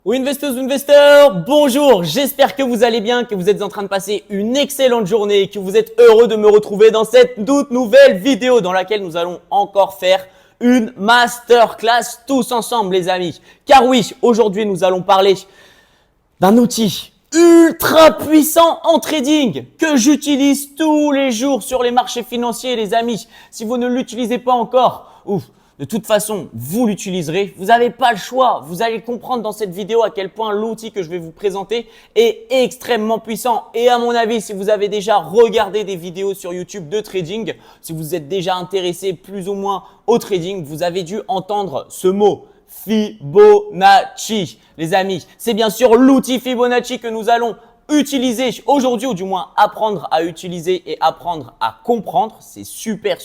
Oui, investeuses ou investisseurs, bonjour, j'espère que vous allez bien, que vous êtes en train de passer une excellente journée et que vous êtes heureux de me retrouver dans cette toute nouvelle vidéo dans laquelle nous allons encore faire une masterclass tous ensemble les amis. Car oui, aujourd'hui nous allons parler d'un outil ultra puissant en trading que j'utilise tous les jours sur les marchés financiers les amis. Si vous ne l'utilisez pas encore, de toute façon, vous l'utiliserez. Vous n'avez pas le choix. Vous allez comprendre dans cette vidéo à quel point l'outil que je vais vous présenter est extrêmement puissant. Et à mon avis, si vous avez déjà regardé des vidéos sur YouTube de trading, si vous êtes déjà intéressé plus ou moins au trading, vous avez dû entendre ce mot. Fibonacci, les amis. C'est bien sûr l'outil Fibonacci que nous allons utiliser aujourd'hui, ou du moins apprendre à utiliser et apprendre à comprendre. C'est super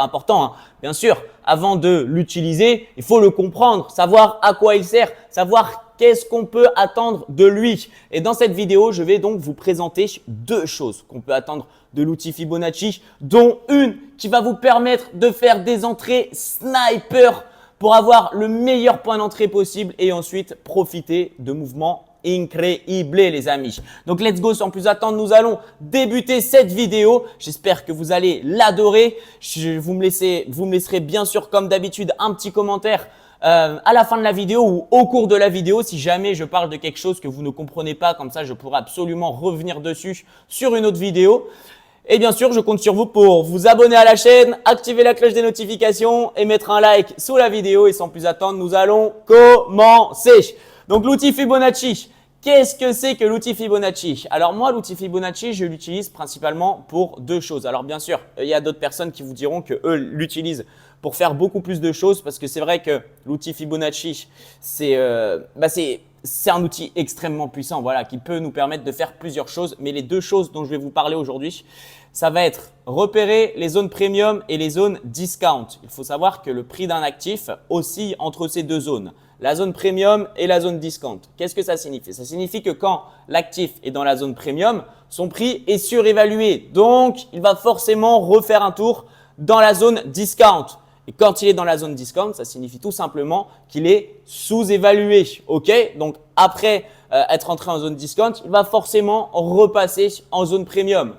important, hein. Bien sûr, avant de l'utiliser, il faut le comprendre, savoir à quoi il sert, savoir qu'est-ce qu'on peut attendre de lui. Et dans cette vidéo, je vais donc vous présenter deux choses qu'on peut attendre de l'outil Fibonacci, dont une qui va vous permettre de faire des entrées sniper pour avoir le meilleur point d'entrée possible et ensuite profiter de mouvements incroyables les amis. Donc let's go, sans plus attendre, nous allons débuter cette vidéo. J'espère que vous allez l'adorer. Vous me laisserez bien sûr comme d'habitude un petit commentaire à la fin de la vidéo ou au cours de la vidéo si jamais je parle de quelque chose que vous ne comprenez pas. Comme ça, je pourrai absolument revenir dessus sur une autre vidéo. Et bien sûr, je compte sur vous pour vous abonner à la chaîne, activer la cloche des notifications et mettre un like sous la vidéo. Et sans plus attendre, nous allons commencer. Donc, l'outil Fibonacci. Qu'est-ce que c'est que l'outil Fibonacci? Alors moi, l'outil Fibonacci, je l'utilise principalement pour deux choses. Alors bien sûr, il y a d'autres personnes qui vous diront que eux l'utilisent pour faire beaucoup plus de choses parce que c'est vrai que l'outil Fibonacci, c'est un outil extrêmement puissant, voilà, qui peut nous permettre de faire plusieurs choses. Mais les deux choses dont je vais vous parler aujourd'hui, ça va être repérer les zones premium et les zones discount. Il faut savoir que le prix d'un actif oscille entre ces deux zones. La zone premium et la zone discount. Qu'est-ce que ça signifie? Ça signifie que quand l'actif est dans la zone premium, son prix est surévalué. Donc, il va forcément refaire un tour dans la zone discount. Et quand il est dans la zone discount, ça signifie tout simplement qu'il est sous-évalué. Ok? Donc, après être entré en zone discount, il va forcément repasser en zone premium.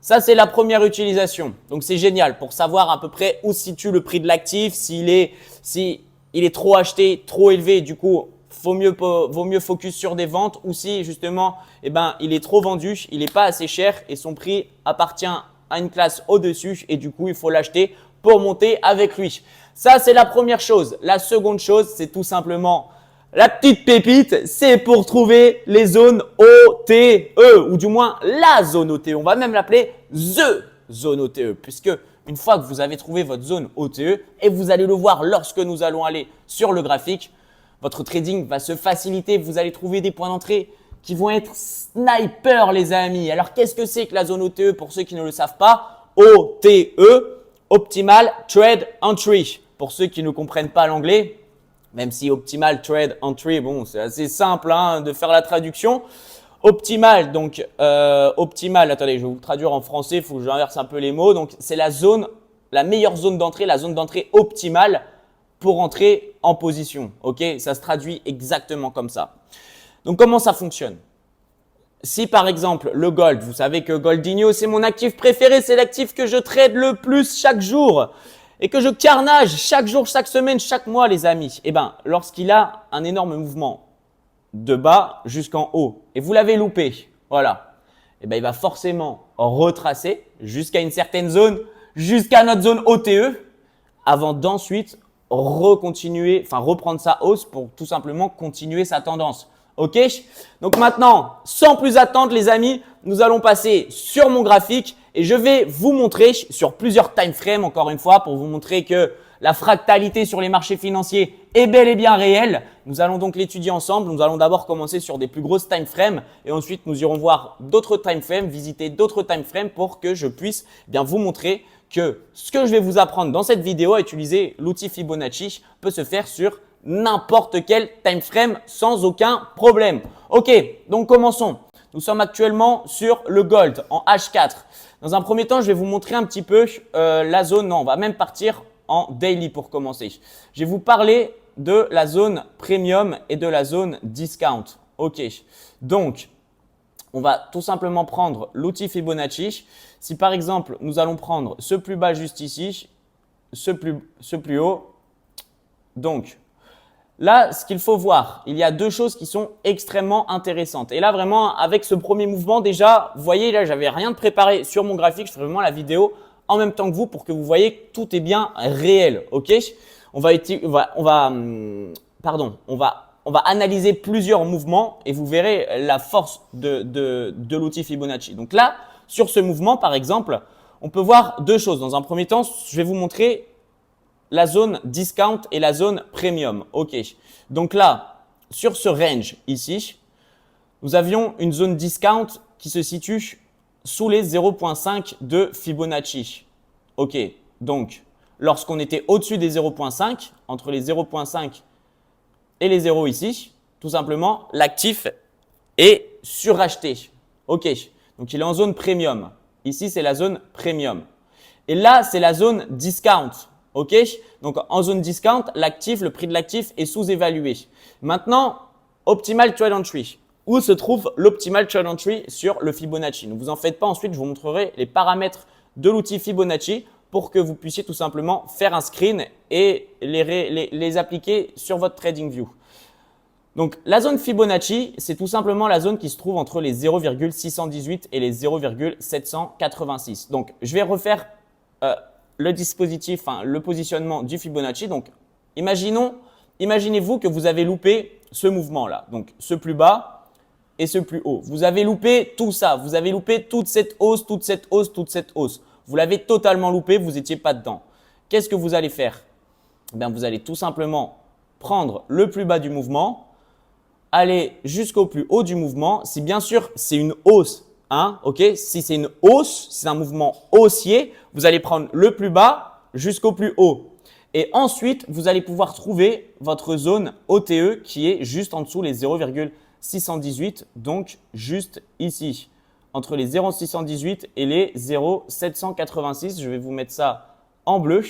Ça, c'est la première utilisation. Donc, c'est génial pour savoir à peu près où se situe le prix de l'actif, s'il est trop acheté, trop élevé, du coup, vaut mieux focus sur des ventes ou si justement, il est trop vendu, il n'est pas assez cher et son prix appartient à une classe au-dessus et du coup, il faut l'acheter pour monter avec lui. Ça, c'est la première chose. La seconde chose, c'est tout simplement la petite pépite, c'est pour trouver les zones OTE ou du moins la zone OTE. On va même l'appeler THE zone OTE puisque une fois que vous avez trouvé votre zone OTE et vous allez le voir lorsque nous allons aller sur le graphique, votre trading va se faciliter. Vous allez trouver des points d'entrée qui vont être sniper les amis. Alors qu'est-ce que c'est que la zone OTE pour ceux qui ne le savent pas? OTE, Optimal Trade Entry. Pour ceux qui ne comprennent pas l'anglais, même si Optimal Trade Entry, bon, c'est assez simple de faire la traduction. Optimal, donc optimal, attendez, je vais vous le traduire en français, il faut que j'inverse un peu les mots. Donc, c'est la meilleure zone d'entrée, la zone d'entrée optimale pour entrer en position. Ok, ça se traduit exactement comme ça. Donc, comment ça fonctionne? Si par exemple, le gold, vous savez que Goldinho, c'est mon actif préféré, c'est l'actif que je trade le plus chaque jour et que je carnage chaque jour, chaque semaine, chaque mois, les amis. Lorsqu'il a un énorme mouvement de bas jusqu'en haut et vous l'avez loupé, voilà, il va forcément retracer jusqu'à une certaine zone, jusqu'à notre zone OTE avant d'ensuite reprendre sa hausse pour tout simplement continuer sa tendance. Ok? Donc maintenant, sans plus attendre les amis, nous allons passer sur mon graphique et je vais vous montrer sur plusieurs time frames encore une fois pour vous montrer que la fractalité sur les marchés financiers est bel et bien réelle. Nous allons donc l'étudier ensemble. Nous allons d'abord commencer sur des plus grosses time frames et ensuite nous irons voir d'autres time frames, visiter d'autres time frames pour que je puisse vous montrer que ce que je vais vous apprendre dans cette vidéo à utiliser l'outil Fibonacci peut se faire sur n'importe quel time frame sans aucun problème. Ok, donc commençons. Nous sommes actuellement sur le gold en H4. Dans un premier temps, je vais vous montrer un petit peu la zone. Non, on va même partir en daily pour commencer. Je vais vous parler de la zone premium et de la zone discount. Ok, donc on va tout simplement prendre l'outil Fibonacci. Si par exemple, nous allons prendre ce plus bas juste ici, ce plus haut, donc là, ce qu'il faut voir, il y a deux choses qui sont extrêmement intéressantes. Et là, vraiment, avec ce premier mouvement, déjà, vous voyez, là, j'avais rien de préparé sur mon graphique. Je fais vraiment la vidéo en même temps que vous pour que vous voyez que tout est bien réel. Ok? On va analyser plusieurs mouvements et vous verrez la force de l'outil Fibonacci. Donc là, sur ce mouvement, par exemple, on peut voir deux choses. Dans un premier temps, je vais vous montrer la zone discount et la zone premium. Ok. Donc là, sur ce range ici, nous avions une zone discount qui se situe sous les 0,5 de Fibonacci. Ok. Donc, lorsqu'on était au-dessus des 0,5, entre les 0,5 et les 0 ici, tout simplement, l'actif est suracheté. Ok. Donc, il est en zone premium. Ici, c'est la zone premium. Et là, c'est la zone discount. Ok, donc en zone discount, l'actif, le prix de l'actif est sous-évalué. Maintenant, optimal trade entry. Où se trouve l'optimal trade entry sur le Fibonacci? Ne vous en faites pas, ensuite je vous montrerai les paramètres de l'outil Fibonacci pour que vous puissiez tout simplement faire un screen et les appliquer sur votre TradingView. Donc la zone Fibonacci, c'est tout simplement la zone qui se trouve entre les 0,618 et les 0,786. Donc je vais refaire le dispositif, le positionnement du Fibonacci. Donc, imaginez-vous que vous avez loupé ce mouvement-là. Donc, ce plus bas et ce plus haut. Vous avez loupé tout ça. Vous avez loupé toute cette hausse, toute cette hausse, toute cette hausse. Vous l'avez totalement loupé, vous n'étiez pas dedans. Qu'est-ce que vous allez faire? Bien, vous allez tout simplement prendre le plus bas du mouvement, aller jusqu'au plus haut du mouvement. Si bien sûr, c'est une hausse, ok? Si c'est une hausse, c'est un mouvement haussier, vous allez prendre le plus bas jusqu'au plus haut. Et ensuite, vous allez pouvoir trouver votre zone OTE qui est juste en dessous les 0,618, donc juste ici, entre les 0,618 et les 0,786. Je vais vous mettre ça en bleu.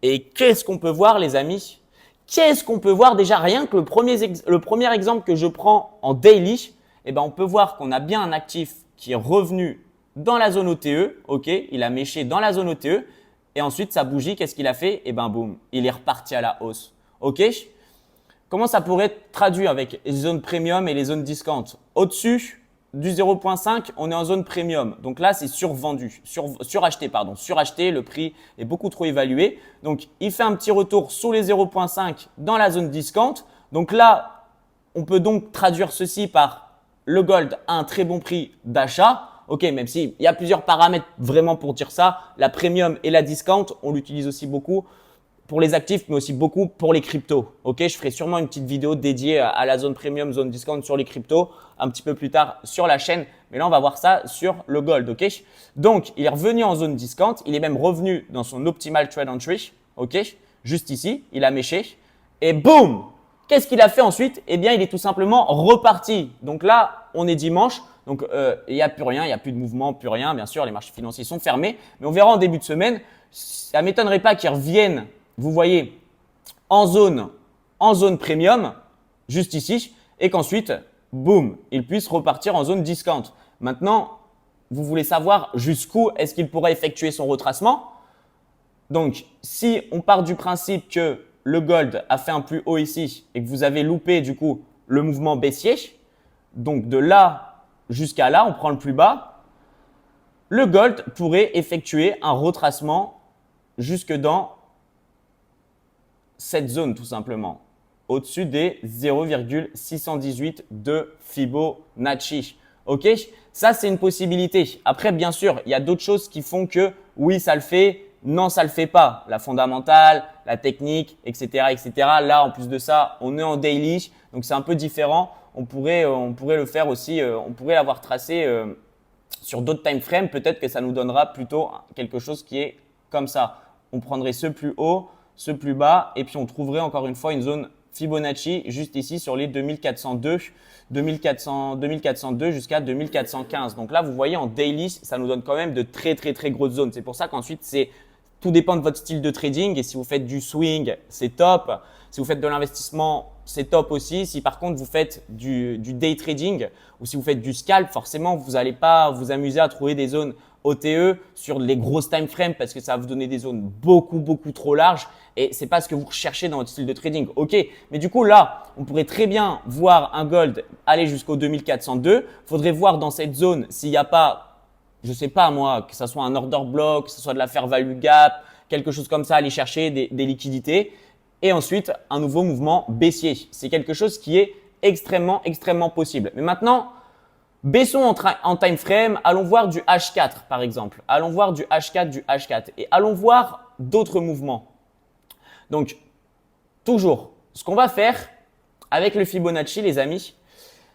Et qu'est-ce qu'on peut voir, les amis? Qu'est-ce qu'on peut voir déjà? Rien que le premier exemple que je prends en daily, on peut voir qu'on a bien un actif qui est revenu dans la zone OTE, ok, il a méché dans la zone OTE et ensuite sa bougie, qu'est-ce qu'il a fait? Boum, il est reparti à la hausse, ok. Comment ça pourrait être traduit avec les zones premium et les zones discount? Au-dessus du 0,5, on est en zone premium, donc là c'est survendu, suracheté, le prix est beaucoup trop évalué, donc il fait un petit retour sous les 0,5 dans la zone discount, donc là on peut donc traduire ceci par le gold a un très bon prix d'achat. Ok, même s'il y a plusieurs paramètres vraiment pour dire ça. La premium et la discount, on l'utilise aussi beaucoup pour les actifs, mais aussi beaucoup pour les cryptos. Ok, je ferai sûrement une petite vidéo dédiée à la zone premium, zone discount sur les cryptos un petit peu plus tard sur la chaîne. Mais là, on va voir ça sur le gold. Ok, donc il est revenu en zone discount. Il est même revenu dans son optimal trade entry. Ok, juste ici, il a méché et boum! Qu'est-ce qu'il a fait ensuite? Il est tout simplement reparti. Donc là, on est dimanche. Donc, il n'y a plus rien, il n'y a plus de mouvement, plus rien. Bien sûr, les marchés financiers sont fermés. Mais on verra en début de semaine. Ça ne m'étonnerait pas qu'ils reviennent, vous voyez, en zone premium, juste ici. Et qu'ensuite, boum, ils puissent repartir en zone discount. Maintenant, vous voulez savoir jusqu'où est-ce qu'il pourrait effectuer son retracement? Donc, si on part du principe que le gold a fait un plus haut ici et que vous avez loupé du coup le mouvement baissier, donc de là jusqu'à là, on prend le plus bas, le gold pourrait effectuer un retracement jusque dans cette zone tout simplement, au-dessus des 0,618 de Fibonacci. Ok, ça c'est une possibilité. Après, bien sûr, il y a d'autres choses qui font que oui, ça le fait. Non, ça le fait pas. La fondamentale, la technique, etc., etc. Là, en plus de ça, on est en daily, donc c'est un peu différent. On pourrait le faire aussi. On pourrait l'avoir tracé sur d'autres time frames. Peut-être que ça nous donnera plutôt quelque chose qui est comme ça. On prendrait ce plus haut, ce plus bas, et puis on trouverait encore une fois une zone Fibonacci juste ici sur les 2402 jusqu'à 2415. Donc là, vous voyez en daily, ça nous donne quand même de très grosses zones. C'est pour ça qu'ensuite, c'est tout dépend de votre style de trading. Et si vous faites du swing, c'est top. Si vous faites de l'investissement, c'est top aussi. Si par contre vous faites du day trading ou si vous faites du scalp, forcément, vous n'allez pas vous amuser à trouver des zones OTE sur les grosses time frames parce que ça va vous donner des zones beaucoup trop larges et c'est pas ce que vous recherchez dans votre style de trading. Ok, mais du coup là, on pourrait très bien voir un gold aller jusqu'au 2402. Faudrait voir dans cette zone s'il n'y a pas, je sais pas moi, que ça soit un order block, que ce soit de la fair value gap, quelque chose comme ça, aller chercher des liquidités et ensuite un nouveau mouvement baissier. C'est quelque chose qui est extrêmement possible. Mais maintenant, baissons en time frame, allons voir du H4 par exemple. Allons voir du H4 et allons voir d'autres mouvements. Donc, toujours, ce qu'on va faire avec le Fibonacci, les amis,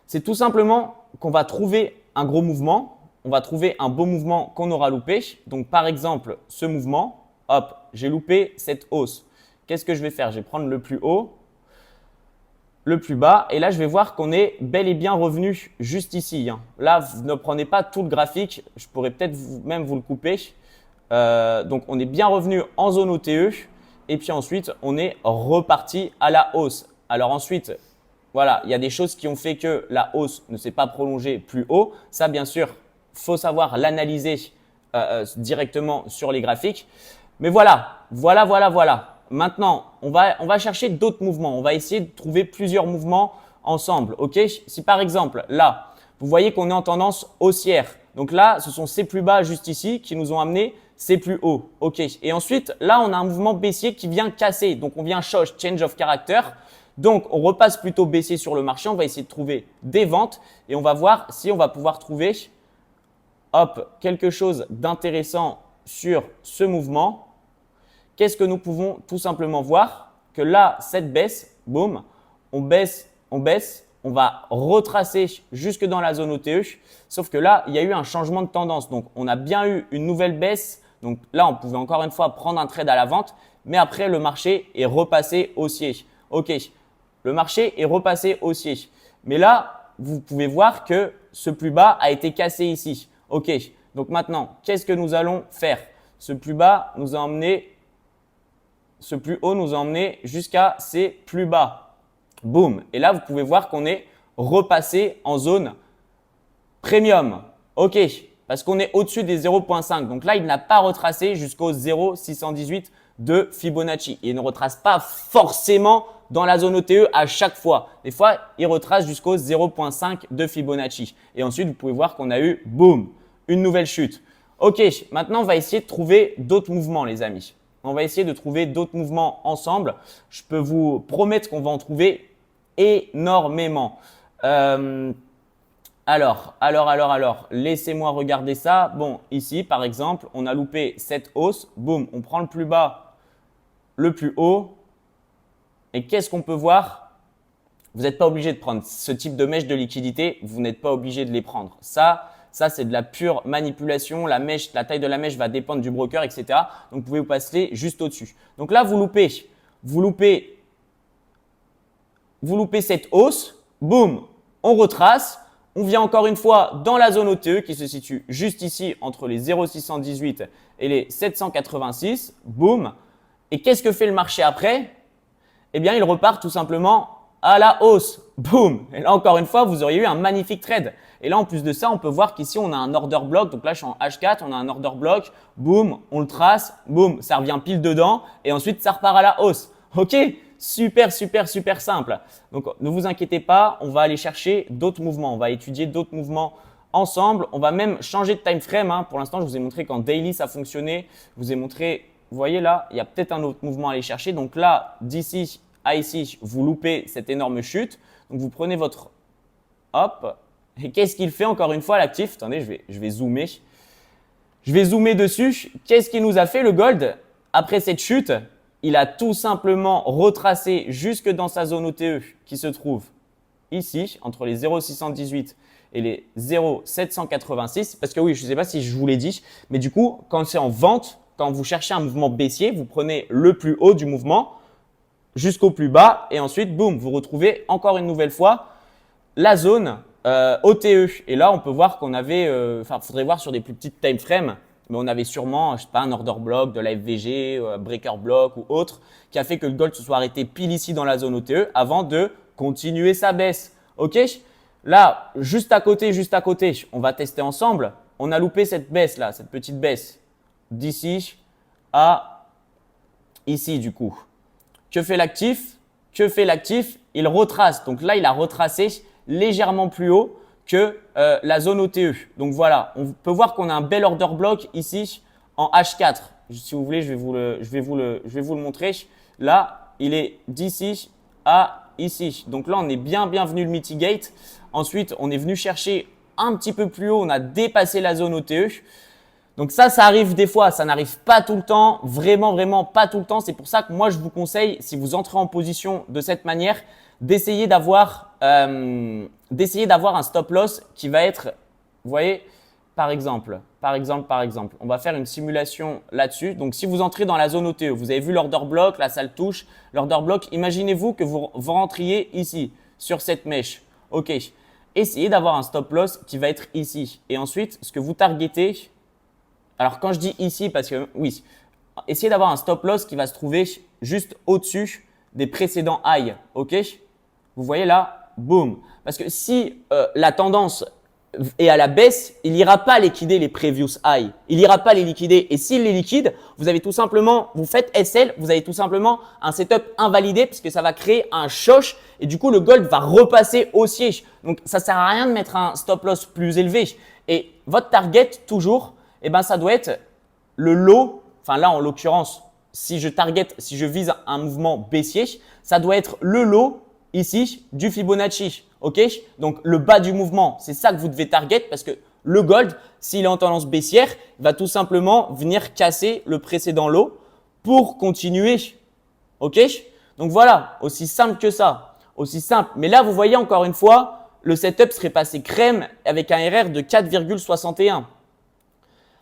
c'est tout simplement qu'on va trouver un gros mouvement, on va trouver un beau mouvement qu'on aura loupé. Donc, par exemple, ce mouvement, hop, j'ai loupé cette hausse. Qu'est-ce que je vais faire? Je vais prendre le plus haut, le plus bas. Et là, je vais voir qu'on est bel et bien revenu juste ici. Là, vous ne prenez pas tout le graphique. Je pourrais peut-être même vous le couper. Donc, on est bien revenu en zone OTE. Et puis ensuite, on est reparti à la hausse. Alors ensuite, voilà, il y a des choses qui ont fait que la hausse ne s'est pas prolongée plus haut. Ça, bien sûr, faut savoir l'analyser directement sur les graphiques. Mais voilà. Maintenant, on va chercher d'autres mouvements. On va essayer de trouver plusieurs mouvements ensemble. Ok? Si par exemple, là, vous voyez qu'on est en tendance haussière. Donc là, ce sont ces plus bas juste ici qui nous ont amené ces plus hauts. Ok? Et ensuite, là, on a un mouvement baissier qui vient casser. Donc, on vient change of character. Donc, on repasse plutôt baissier sur le marché. On va essayer de trouver des ventes et on va voir si on va pouvoir trouver quelque chose d'intéressant sur ce mouvement. Qu'est-ce que nous pouvons tout simplement voir? Que là, cette baisse, boum, on baisse, on va retracer jusque dans la zone OTE. Sauf que là, il y a eu un changement de tendance. Donc, on a bien eu une nouvelle baisse. Donc là, on pouvait encore une fois prendre un trade à la vente. Mais après, le marché est repassé haussier. Ok, le marché est repassé haussier. Mais là, vous pouvez voir que ce plus bas a été cassé ici. Ok, donc maintenant, qu'est-ce que nous allons faire? Ce plus bas nous a emmené… Ce plus haut nous a emmené jusqu'à ces plus bas. Boum. Et là, vous pouvez voir qu'on est repassé en zone premium. OK. Parce qu'on est au-dessus des 0,5. Donc là, il n'a pas retracé jusqu'au 0,618 de Fibonacci. Il ne retrace pas forcément dans la zone OTE à chaque fois. Des fois, il retrace jusqu'au 0,5 de Fibonacci. Et ensuite, vous pouvez voir qu'on a eu, boum, une nouvelle chute. OK. Maintenant, on va essayer de trouver d'autres mouvements, les amis. On va essayer de trouver d'autres mouvements ensemble. Je peux vous promettre qu'on va en trouver énormément. Alors, laissez-moi regarder ça. Bon, ici, par exemple, on a loupé cette hausse. Boum, on prend le plus bas, le plus haut. Et qu'est-ce qu'on peut voir? Vous n'êtes pas obligé de prendre ce type de mèche de liquidité. Vous n'êtes pas obligé de les prendre. Ça, c'est de la pure manipulation. La taille de la mèche va dépendre du broker, etc. Donc, vous pouvez vous passer juste au-dessus. Donc là, vous loupez cette hausse. Boum, on retrace. On vient encore une fois dans la zone OTE qui se situe juste ici entre les 0,618 et les 786. Boum. Et qu'est-ce que fait le marché après? Eh bien, il repart tout simplement à la hausse. Boum. Et là, encore une fois, vous auriez eu un magnifique trade. Et là, en plus de ça, on peut voir qu'ici, on a un order block. Donc là, je suis en H4, on a un order block. Boum, on le trace. Boum, ça revient pile dedans. Et ensuite, ça repart à la hausse. OK? Super simple. Donc, ne vous inquiétez pas, on va aller chercher d'autres mouvements. On va étudier d'autres mouvements ensemble. On va même changer de time frame. Pour l'instant, je vous ai montré qu'en daily, ça fonctionnait. Je vous ai montré, vous voyez là, il y a peut-être un autre mouvement à aller chercher. Donc là, d'ici à ici, vous loupez cette énorme chute. Donc, vous prenez votre… Hop. Et qu'est-ce qu'il fait encore une fois l'actif? Attendez, je vais zoomer. Je vais zoomer dessus. Qu'est-ce qu'il nous a fait le gold après cette chute? Il a tout simplement retracé jusque dans sa zone OTE qui se trouve ici, entre les 0,618 et les 0,786. Parce que oui, je ne sais pas si je vous l'ai dit, mais du coup, quand c'est en vente, quand vous cherchez un mouvement baissier, vous prenez le plus haut du mouvement jusqu'au plus bas et ensuite, boum, vous retrouvez encore une nouvelle fois la zone OTE. Et là, on peut voir qu'on avait, faudrait voir sur des plus petites time frames. mais on avait sûrement, je sais pas, un order block, de la FVG, breaker block ou autre, qui a fait que le gold se soit arrêté pile ici dans la zone OTE avant de continuer sa baisse. Ok? Là, juste à côté, on va tester ensemble. On a loupé cette baisse là, cette petite baisse d'ici à ici du coup. Que fait l'actif? Que fait l'actif? Il retrace. Donc là, il a retracé légèrement plus haut que la zone OTE. Donc voilà, on peut voir qu'on a un bel order block ici en H4. Si vous voulez, je vais vous le montrer. Là, il est d'ici à ici. Donc là, on est bien venu le mitigate. Ensuite, on est venu chercher un petit peu plus haut. On a dépassé la zone OTE. Donc ça arrive des fois, ça n'arrive pas tout le temps, vraiment pas tout le temps. C'est pour ça que moi, je vous conseille, si vous entrez en position de cette manière, d'essayer d'avoir un stop loss qui va être, vous voyez, par exemple, on va faire une simulation là-dessus. Donc, si vous entrez dans la zone OTE, vous avez vu l'order block, là, ça le touche. L'order block, imaginez-vous que vous rentriez ici, sur cette mèche. OK. Essayez d'avoir un stop loss qui va être ici. Et ensuite, ce que vous targetez, alors quand je dis ici, parce que oui, essayez d'avoir un stop loss qui va se trouver juste au-dessus des précédents highs. OK? Vous voyez là, boum. Parce que si la tendance est à la baisse, il n'ira pas liquider les previous highs. Il n'ira pas les liquider. Et s'il les liquide, vous avez tout simplement, vous faites SL, vous avez tout simplement un setup invalidé puisque ça va créer un choc et du coup, le gold va repasser haussier. Donc, ça sert à rien de mettre un stop loss plus élevé. Et votre target, toujours, eh ben, ça doit être le low. Enfin, là, en l'occurrence, si je vise un mouvement baissier, ça doit être le low ici du Fibonacci. OK? Donc, le bas du mouvement, c'est ça que vous devez target parce que le gold, s'il est en tendance baissière, va tout simplement venir casser le précédent low pour continuer. OK? Donc, voilà, aussi simple que ça. Aussi simple. Mais là, vous voyez encore une fois, le setup serait passé crème avec un RR de 4,61.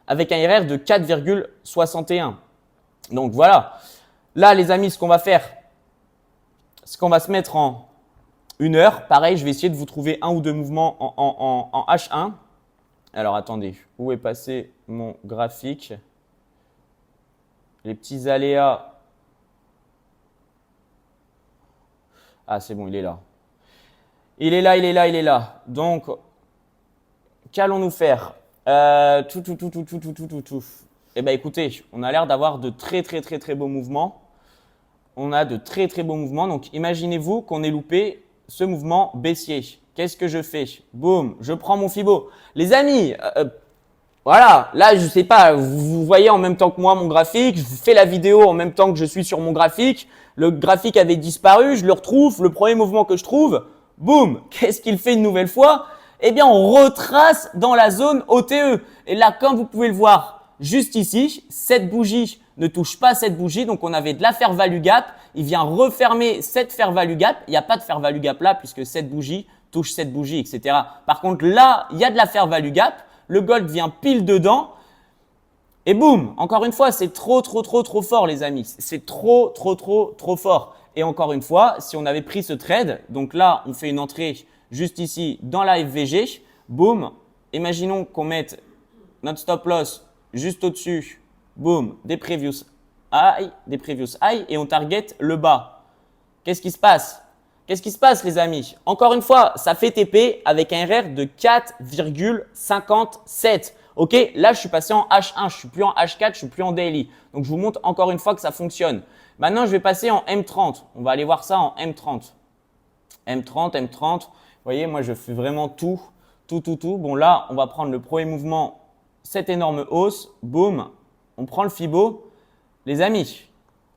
Avec un RR de 4,61. Donc, voilà. Là, les amis, ce qu'on va faire, c'est qu'on va se mettre en 1 heure. Pareil, je vais essayer de vous trouver un ou deux mouvements en H1. Alors, attendez, où est passé mon graphique? Les petits aléas. Ah, c'est bon, il est là. Il est là. Donc, qu'allons-nous faire? Eh bien, écoutez, on a l'air d'avoir de très beaux mouvements. On a de très beaux mouvements. Donc, imaginez-vous qu'on ait loupé ce mouvement baissier. Qu'est-ce que je fais? Boum, je prends mon Fibo. Les amis, voilà, là, je sais pas, vous voyez en même temps que moi mon graphique, je fais la vidéo en même temps que je suis sur mon graphique. Le graphique avait disparu, je le retrouve, le premier mouvement que je trouve, boum, qu'est-ce qu'il fait une nouvelle fois? Eh bien, on retrace dans la zone OTE. Et là, comme vous pouvez le voir, juste ici, cette bougie ne touche pas cette bougie. Donc, on avait de la fair value gap. Il vient refermer cette fair value gap. Il n'y a pas de fair value gap là puisque cette bougie touche cette bougie, etc. Par contre, là, il y a de la fair value gap. Le gold vient pile dedans. Et boum, encore une fois, c'est trop fort, les amis. C'est trop fort. Et encore une fois, si on avait pris ce trade, donc là, on fait une entrée juste ici dans la FVG, boum, imaginons qu'on mette notre stop loss juste au-dessus, boum, des previous high, et on target le bas. Qu'est-ce qui se passe? Les amis? Encore une fois, ça fait TP avec un RR de 4,57. OK, là, je suis passé en H1, je suis plus en H4, je suis plus en daily. Donc, je vous montre encore une fois que ça fonctionne. Maintenant, je vais passer en M30. On va aller voir ça en M30. M30. Vous voyez, moi, je fais vraiment tout. Bon, là, on va prendre le premier mouvement, cette énorme hausse. Boum, on prend le Fibo. Les amis,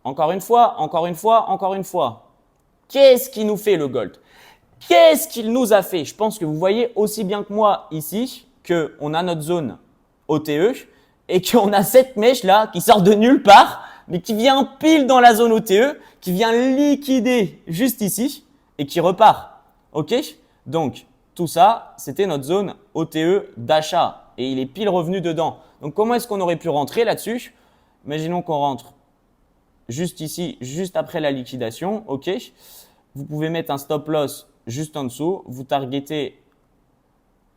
encore une fois. Qu'est-ce qui nous fait le gold? Qu'est-ce qu'il nous a fait? Je pense que vous voyez aussi bien que moi ici qu'on a notre zone OTE et qu'on a cette mèche là qui sort de nulle part, mais qui vient pile dans la zone OTE, qui vient liquider juste ici et qui repart. OK? Donc, tout ça, c'était notre zone OTE d'achat et il est pile revenu dedans. Donc, comment est-ce qu'on aurait pu rentrer là-dessus? Imaginons qu'on rentre juste ici, juste après la liquidation. OK? Vous pouvez mettre un stop loss juste en dessous. Vous targetez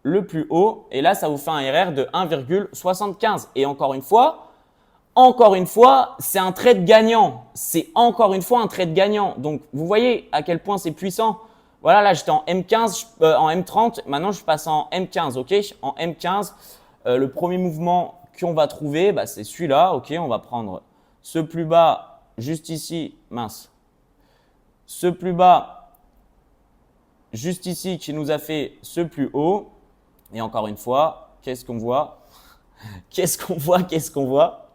le plus haut. Et là, ça vous fait un RR de 1,75. Et encore une fois, c'est un trade gagnant. C'est encore une fois un trade gagnant. Donc, vous voyez à quel point c'est puissant. Voilà, là, j'étais en M15, en M30. Maintenant, je passe en M15, OK? En M15, le premier mouvement qu'on va trouver, bah, c'est celui-là, OK? On va prendre ce plus bas juste ici, mince. Ce plus bas juste ici qui nous a fait ce plus haut. Et encore une fois, qu'est-ce qu'on voit? Qu'est-ce qu'on voit?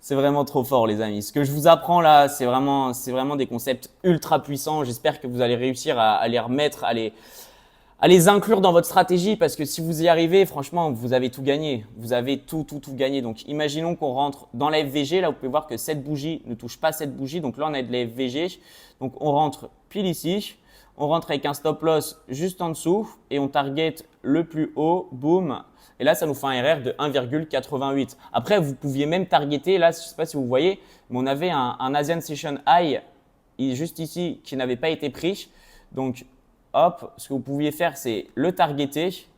C'est vraiment trop fort, les amis. Ce que je vous apprends là, c'est vraiment des concepts ultra puissants. J'espère que vous allez réussir à les remettre, à les inclure dans votre stratégie, parce que si vous y arrivez, franchement, vous avez tout gagné. Vous avez tout gagné. Donc, imaginons qu'on rentre dans la FVG. Là, vous pouvez voir que cette bougie ne touche pas cette bougie. Donc là, on a de la FVG. Donc, on rentre pile ici. On rentre avec un stop loss juste en dessous et on target le plus haut. Boum. Et là, ça nous fait un RR de 1,88. Après, vous pouviez même targeter, là, je ne sais pas si vous voyez, mais on avait un Asian Session High juste ici qui n'avait pas été pris. Donc, hop, ce que vous pouviez faire, c'est le targeter.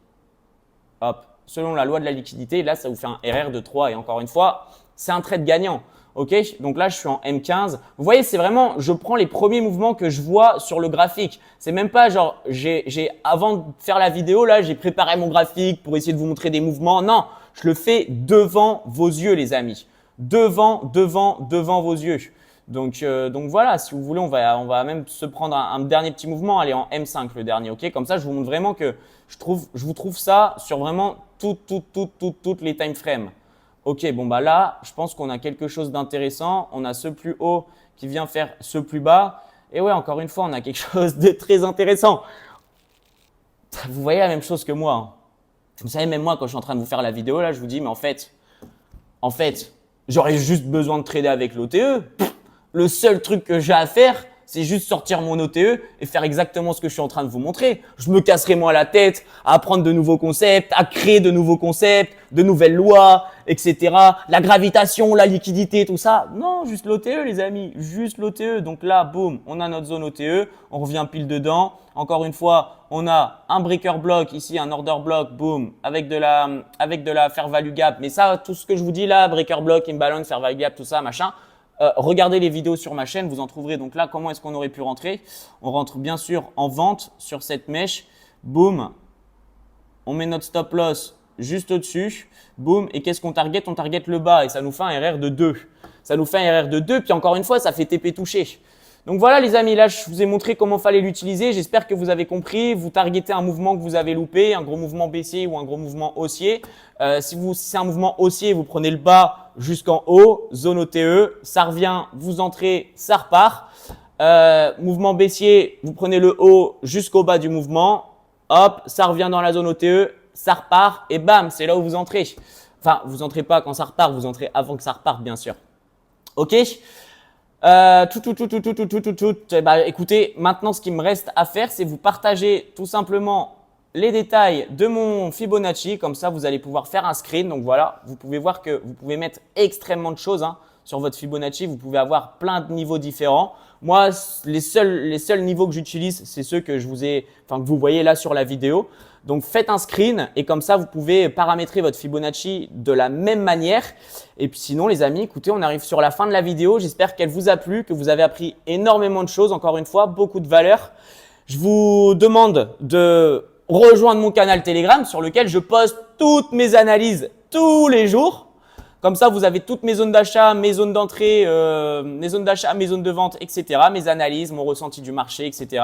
Hop, selon la loi de la liquidité. Là, ça vous fait un RR de 3. Et encore une fois, c'est un trade gagnant. OK, donc là, je suis en M15. Vous voyez, c'est vraiment, je prends les premiers mouvements que je vois sur le graphique. C'est même pas genre, avant de faire la vidéo, là, j'ai préparé mon graphique pour essayer de vous montrer des mouvements. Non, je le fais devant vos yeux, les amis. Devant vos yeux. Donc voilà, si vous voulez, on va même se prendre un dernier petit mouvement. Allez, en M5, le dernier. OK, comme ça, je vous montre vraiment que je vous trouve ça sur vraiment toutes les time frames. OK, bon bah là, je pense qu'on a quelque chose d'intéressant. On a ce plus haut qui vient faire ce plus bas. Et ouais, encore une fois, on a quelque chose de très intéressant. Vous voyez la même chose que moi, hein. Vous savez, même moi, quand je suis en train de vous faire la vidéo, là, je vous dis, mais en fait, j'aurais juste besoin de trader avec l'OTE. Le seul truc que j'ai à faire, c'est juste sortir mon OTE et faire exactement ce que je suis en train de vous montrer. Je me casserai moi la tête à apprendre de nouveaux concepts, à créer de nouveaux concepts, de nouvelles lois, etc. La gravitation, la liquidité, tout ça. Non, juste l'OTE, les amis. Juste l'OTE. Donc là, boum, on a notre zone OTE. On revient pile dedans. Encore une fois, on a un breaker block ici, un order block, boum, avec de la fair value gap. Mais ça, tout ce que je vous dis là, breaker block, imbalance, fair value gap, tout ça, machin. Regardez les vidéos sur ma chaîne, vous en trouverez. Donc là, comment est-ce qu'on aurait pu rentrer? On rentre bien sûr en vente sur cette mèche. Boum, on met notre stop loss juste au-dessus. Boum, et qu'est-ce qu'on target? On target le bas et ça nous fait un RR de 2. Ça nous fait un RR de 2, puis encore une fois, ça fait TP touché. Donc voilà les amis, là je vous ai montré comment fallait l'utiliser. J'espère que vous avez compris. Vous targetez un mouvement que vous avez loupé, un gros mouvement baissier ou un gros mouvement haussier. Si c'est un mouvement haussier, vous prenez le bas jusqu'en haut, zone OTE, ça revient, vous entrez, ça repart. Mouvement baissier, vous prenez le haut jusqu'au bas du mouvement, hop, ça revient dans la zone OTE, ça repart et bam, c'est là où vous entrez. Enfin, vous entrez pas quand ça repart, vous entrez avant que ça reparte bien sûr. OK? Bah, écoutez, maintenant, ce qui me reste à faire, c'est vous partager tout simplement les détails de mon Fibonacci. Comme ça, vous allez pouvoir faire un screen. Donc voilà, vous pouvez voir que vous pouvez mettre extrêmement de choses sur votre Fibonacci. Vous pouvez avoir plein de niveaux différents. Moi, les seuls niveaux que j'utilise, c'est ceux que que vous voyez là sur la vidéo. Donc, faites un screen et comme ça, vous pouvez paramétrer votre Fibonacci de la même manière. Et puis sinon, les amis, écoutez, on arrive sur la fin de la vidéo. J'espère qu'elle vous a plu, que vous avez appris énormément de choses. Encore une fois, beaucoup de valeur. Je vous demande de rejoindre mon canal Telegram sur lequel je poste toutes mes analyses tous les jours. Comme ça, vous avez toutes mes zones d'achat, mes zones d'entrée, mes zones d'achat, mes zones de vente, etc. Mes analyses, mon ressenti du marché, etc.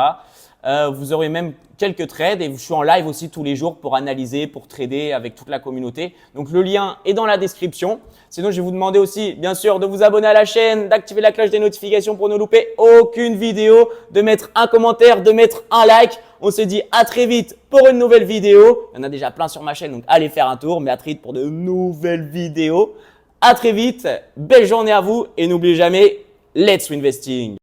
Vous aurez même quelques trades et je suis en live aussi tous les jours pour analyser, pour trader avec toute la communauté. Donc, le lien est dans la description. Sinon, je vais vous demander aussi, bien sûr, de vous abonner à la chaîne, d'activer la cloche des notifications pour ne louper aucune vidéo, de mettre un commentaire, de mettre un like. On se dit à très vite pour une nouvelle vidéo. Il y en a déjà plein sur ma chaîne, donc allez faire un tour. Mais à très vite pour de nouvelles vidéos. À très vite, belle journée à vous et n'oubliez jamais, let's investing.